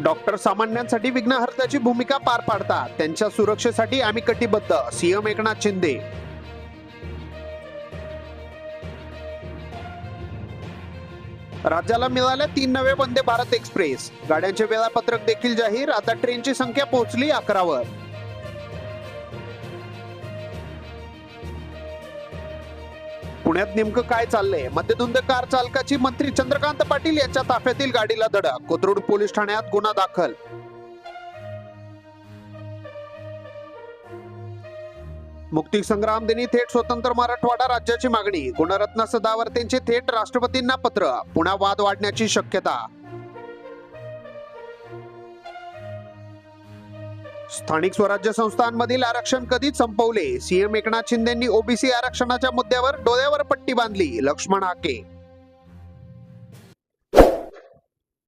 Doctor सामान्यांसाठी विघ्नहर्त्याची भूमिका पार पाडतात, त्यांच्या सुरक्षेसाठी आम्ही कटिबद्ध, सीएम एकनाथ शिंदे. राज्याला मिळाल्या 3 नवे वंदे भारत एक्सप्रेस. गाड्यांचे वेळापत्रक देखील जाहीर. आता ट्रेनची संख्या पोहोचली 11 वर. पुण्यात नेमकं काय चाललंय? मद्यधुंद कार चालकाची मंत्री चंद्रकांत पाटील यांच्या ताफ्यातील गाडीला धडक. कोथरूड पोलीस ठाण्यात गुन्हा दाखल. मुक्तीसंग्राम दिनी थेट स्वतंत्र मराठवाडा राज्याची मागणी. गुणरत्न सदावर्तेंचे थेट राष्ट्रपतींना पत्र. पुन्हा वाद वाढण्याची शक्यता. स्थानिक स्वराज्य संस्थांमधील आरक्षण कधीच संपवले. सीएम एकनाथ शिंदेंनी ओबीसी आरक्षणाच्या मुद्द्यावर डोळ्यावर पट्टी बांधली. लक्ष्मण हाके.